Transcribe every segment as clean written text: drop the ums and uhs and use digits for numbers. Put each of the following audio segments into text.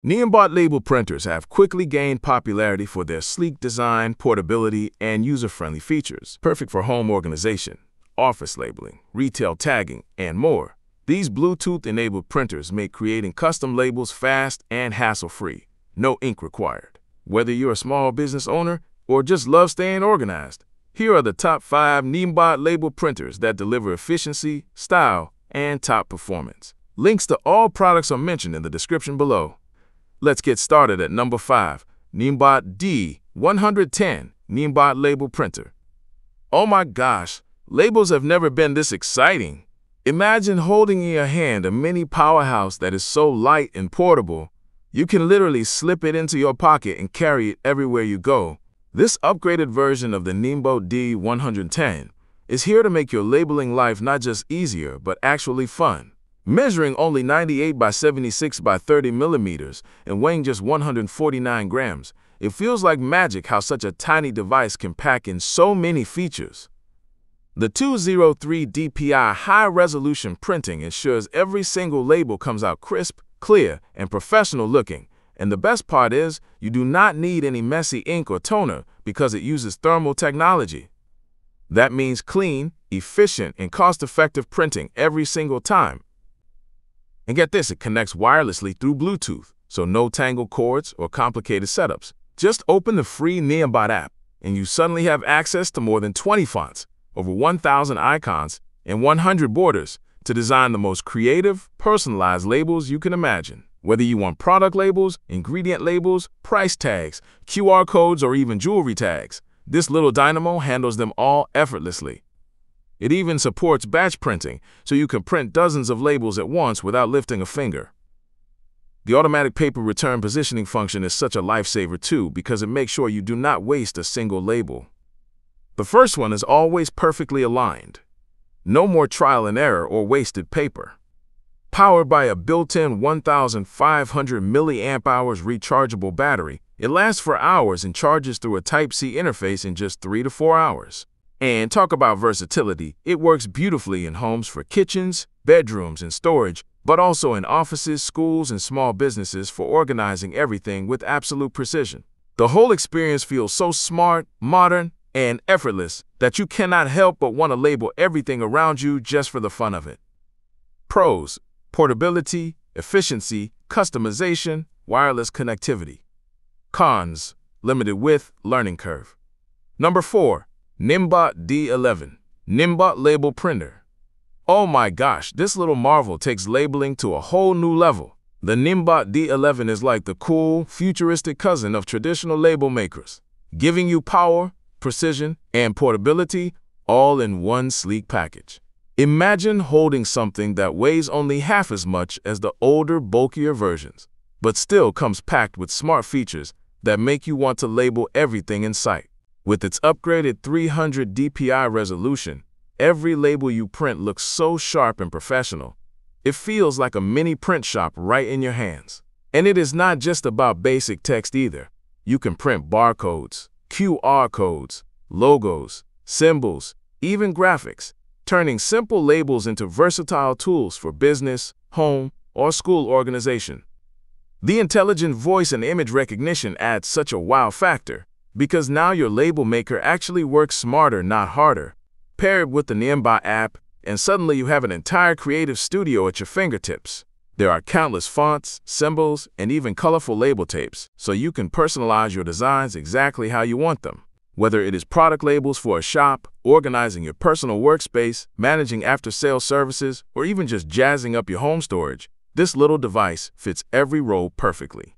Niimbot label printers have quickly gained popularity for their sleek design, portability, and user-friendly features, perfect for home organization, office labeling, retail tagging, and more. These Bluetooth-enabled printers make creating custom labels fast and hassle-free. No ink required. Whether you're a small business owner or just love staying organized, here are the top 5 Niimbot label printers that deliver efficiency, style, and top performance. Links to all products are mentioned in the description below. Let's get started at number 5, Niimbot D110 Niimbot Label Printer. Oh my gosh, labels have never been this exciting. Imagine holding in your hand a mini powerhouse that is so light and portable, you can literally slip it into your pocket and carry it everywhere you go. This upgraded version of the Niimbot D110 is here to make your labeling life not just easier, but actually fun. Measuring only 98 by 76 by 30 millimeters and weighing just 149 grams, it feels like magic how such a tiny device can pack in so many features. The 203 dpi high-resolution printing ensures every single label comes out crisp, clear, and professional looking. And the best part is, you do not need any messy ink or toner because it uses thermal technology. That means clean, efficient, and cost-effective printing every single time. And get this, it connects wirelessly through Bluetooth, so no tangled cords or complicated setups. Just open the free Niimbot app, and you suddenly have access to more than 20 fonts, over 1,000 icons, and 100 borders to design the most creative, personalized labels you can imagine. Whether you want product labels, ingredient labels, price tags, QR codes, or even jewelry tags, this little dynamo handles them all effortlessly. It even supports batch printing, so you can print dozens of labels at once without lifting a finger. The automatic paper return positioning function is such a lifesaver too because it makes sure you do not waste a single label. The first one is always perfectly aligned. No more trial and error or wasted paper. Powered by a built-in 1,500 milliamp hours rechargeable battery, it lasts for hours and charges through a Type-C interface in just 3 to 4 hours. And talk about versatility, it works beautifully in homes for kitchens, bedrooms, and storage, but also in offices, schools, and small businesses for organizing everything with absolute precision. The whole experience feels so smart, modern, and effortless that you cannot help but want to label everything around you just for the fun of it. Pros: portability, efficiency, customization, wireless connectivity. Cons: limited width, learning curve. Number 4. Niimbot D11 Niimbot Label Printer. Oh my gosh, this little marvel takes labeling to a whole new level. The Niimbot D11 is like the cool, futuristic cousin of traditional label makers, giving you power, precision, and portability all in one sleek package. Imagine holding something that weighs only half as much as the older, bulkier versions, but still comes packed with smart features that make you want to label everything in sight. With its upgraded 300 dpi resolution, every label you print looks so sharp and professional. It feels like a mini print shop right in your hands. And it is not just about basic text either. You can print barcodes, QR codes, logos, symbols, even graphics, turning simple labels into versatile tools for business, home, or school organization. The intelligent voice and image recognition adds such a wow factor, because now your label maker actually works smarter, not harder. Pair it with the Niimbot app, and suddenly you have an entire creative studio at your fingertips. There are countless fonts, symbols, and even colorful label tapes, so you can personalize your designs exactly how you want them. Whether it is product labels for a shop, organizing your personal workspace, managing after-sale services, or even just jazzing up your home storage, this little device fits every role perfectly.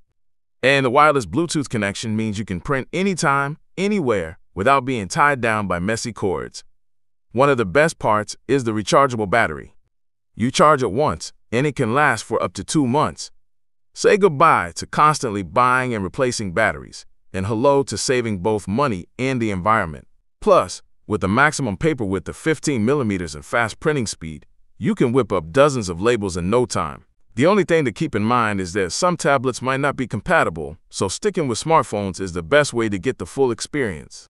And the wireless Bluetooth connection means you can print anytime, anywhere, without being tied down by messy cords. One of the best parts is the rechargeable battery. You charge it once, and it can last for up to 2 months. Say goodbye to constantly buying and replacing batteries, and hello to saving both money and the environment. Plus, with a maximum paper width of 15 millimeters and fast printing speed, you can whip up dozens of labels in no time. The only thing to keep in mind is that some tablets might not be compatible, so sticking with smartphones is the best way to get the full experience.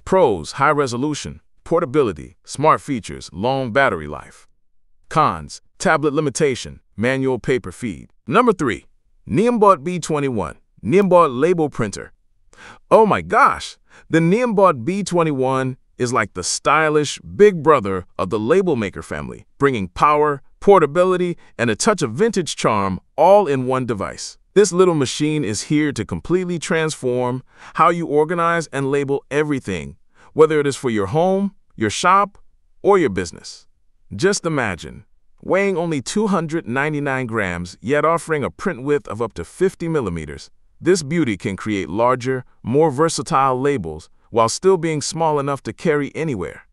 Pros: high resolution, portability, smart features, long battery life. Cons: tablet limitation, manual paper feed. Number 3. Niimbot B21, Niimbot Label Printer. Oh my gosh! The Niimbot B21 is like the stylish big brother of the label maker family, bringing power, portability, and a touch of vintage charm all in one device. This little machine is here to completely transform how you organize and label everything, whether it is for your home, your shop, or your business. Just imagine, weighing only 299 grams, yet offering a print width of up to 50 millimeters. This beauty can create larger, more versatile labels while still being small enough to carry anywhere.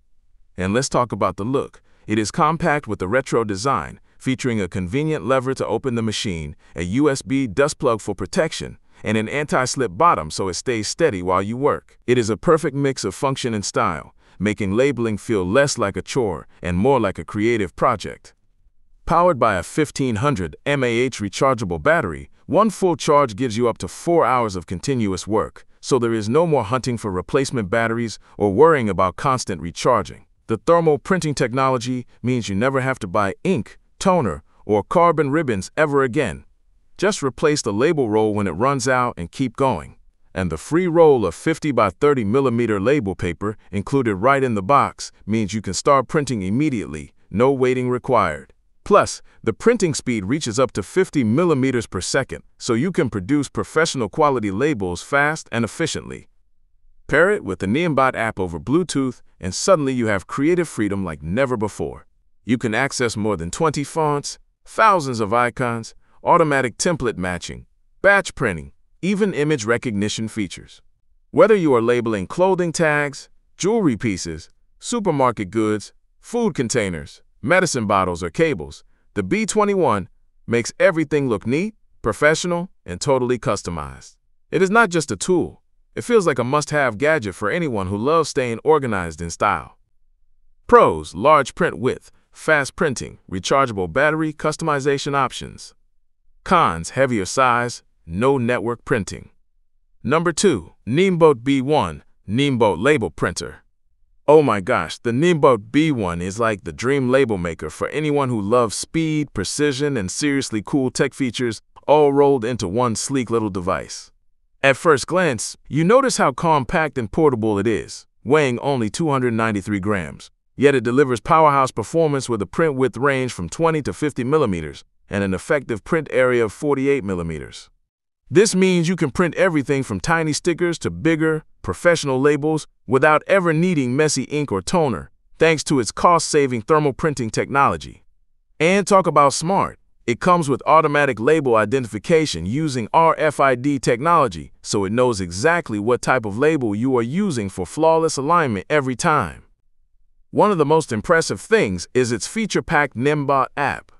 And let's talk about the look. It is compact with a retro design, featuring a convenient lever to open the machine, a USB dust plug for protection, and an anti-slip bottom so it stays steady while you work. It is a perfect mix of function and style, making labeling feel less like a chore and more like a creative project. Powered by a 1500 mAh rechargeable battery, one full charge gives you up to 4 hours of continuous work, so there is no more hunting for replacement batteries or worrying about constant recharging. The thermal printing technology means you never have to buy ink, toner, or carbon ribbons ever again. Just replace the label roll when it runs out and keep going. And the free roll of 50 by 30 millimeter label paper included right in the box means you can start printing immediately, no waiting required. Plus, the printing speed reaches up to 50 millimeters per second, so you can produce professional quality labels fast and efficiently. Pair it with the Niimbot app over Bluetooth, and suddenly you have creative freedom like never before. You can access more than 20 fonts, thousands of icons, automatic template matching, batch printing, even image recognition features. Whether you are labeling clothing tags, jewelry pieces, supermarket goods, food containers, medicine bottles, or cables, the B21 makes everything look neat, professional, and totally customized. It is not just a tool. It feels like a must-have gadget for anyone who loves staying organized in style. Pros: large print width, fast printing, rechargeable battery, customization options. Cons: heavier size, no network printing. Number 2. Niimbot B1, Niimbot Label Printer. Oh my gosh, the Niimbot B1 is like the dream label maker for anyone who loves speed, precision, and seriously cool tech features all rolled into one sleek little device. At first glance, you notice how compact and portable it is, weighing only 293 grams. Yet it delivers powerhouse performance with a print width range from 20 to 50 millimeters and an effective print area of 48 millimeters. This means you can print everything from tiny stickers to bigger, professional labels without ever needing messy ink or toner, thanks to its cost-saving thermal printing technology. And talk about smart. It comes with automatic label identification using RFID technology, so it knows exactly what type of label you are using for flawless alignment every time. One of the most impressive things is its feature-packed Niimbot app.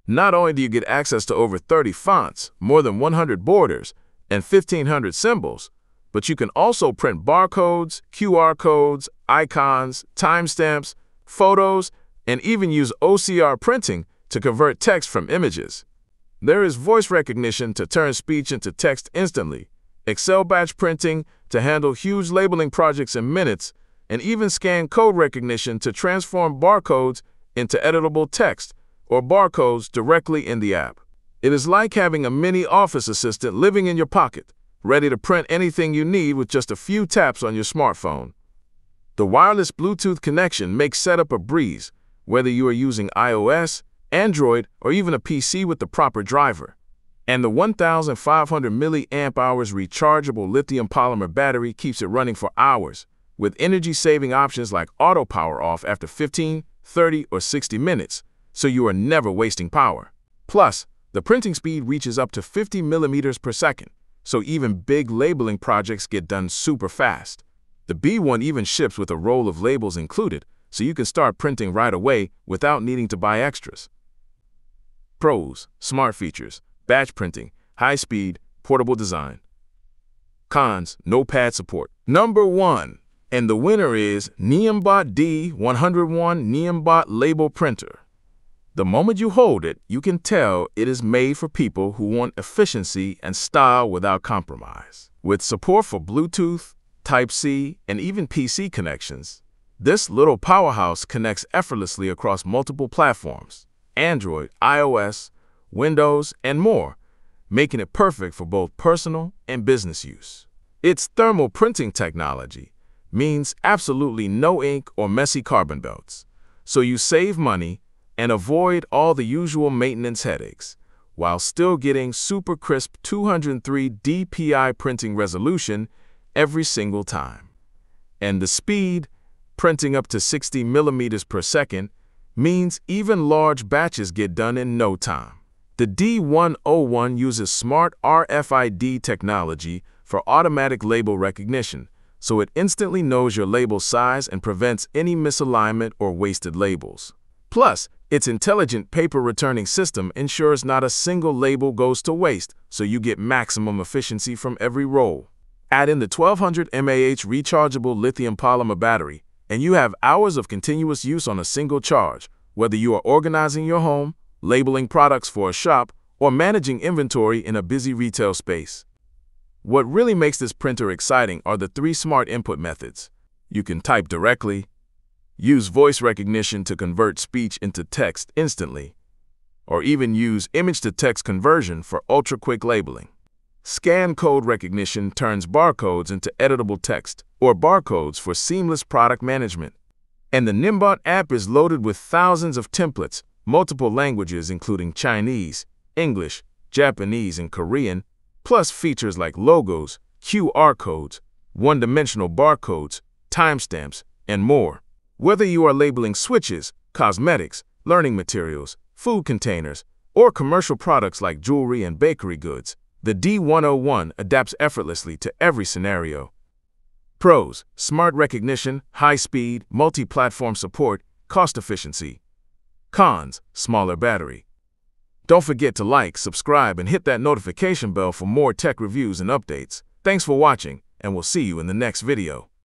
Not only do you get access to over 30 fonts, more than 100 borders, and 1,500 symbols, but you can also print barcodes, QR codes, icons, timestamps, photos, and even use OCR printing to convert text from images. There is voice recognition to turn speech into text instantly, Excel batch printing to handle huge labeling projects in minutes, and even scan code recognition to transform barcodes into editable text or barcodes directly in the app. It is like having a mini office assistant living in your pocket, ready to print anything you need with just a few taps on your smartphone. The wireless Bluetooth connection makes setup a breeze, whether you are using iOS, Android, or even a PC with the proper driver. And the 1,500 milliamp hours rechargeable lithium polymer battery keeps it running for hours, with energy-saving options like auto power off after 15, 30, or 60 minutes, so you are never wasting power. Plus, the printing speed reaches up to 50 millimeters per second, so even big labeling projects get done super fast. The B1 even ships with a roll of labels included, so you can start printing right away without needing to buy extras. Pros: smart features, batch printing, high speed, portable design. Cons: no pad support. Number 1. And the winner is Niimbot D101 Niimbot Label Printer. The moment you hold it, you can tell it is made for people who want efficiency and style without compromise. With support for Bluetooth, Type-C, and even PC connections, this little powerhouse connects effortlessly across multiple platforms: Android, iOS, Windows, and more, making it perfect for both personal and business use. Its thermal printing technology means absolutely no ink or messy carbon belts, so you save money and avoid all the usual maintenance headaches, while still getting super crisp 203 dpi printing resolution every single time. And the speed, printing up to 60 millimeters per second, means even large batches get done in no time. The D101 uses smart RFID technology for automatic label recognition, so it instantly knows your label size and prevents any misalignment or wasted labels. Plus, its intelligent paper returning system ensures not a single label goes to waste, so you get maximum efficiency from every roll. Add in the 1200 mAh rechargeable lithium polymer battery, and you have hours of continuous use on a single charge, whether you are organizing your home, labeling products for a shop, or managing inventory in a busy retail space. What really makes this printer exciting are the 3 smart input methods. You can type directly, use voice recognition to convert speech into text instantly, or even use image-to-text conversion for ultra-quick labeling. Scan code recognition turns barcodes into editable text, or barcodes for seamless product management. And the Niimbot app is loaded with thousands of templates, multiple languages including Chinese, English, Japanese, and Korean, plus features like logos, QR codes, one-dimensional barcodes, timestamps, and more. Whether you are labeling switches, cosmetics, learning materials, food containers, or commercial products like jewelry and bakery goods, the D101 adapts effortlessly to every scenario. Pros: smart recognition, high speed, multi-platform support, cost efficiency. Cons: smaller battery. Don't forget to like, subscribe, and hit that notification bell for more tech reviews and updates. Thanks for watching, and we'll see you in the next video.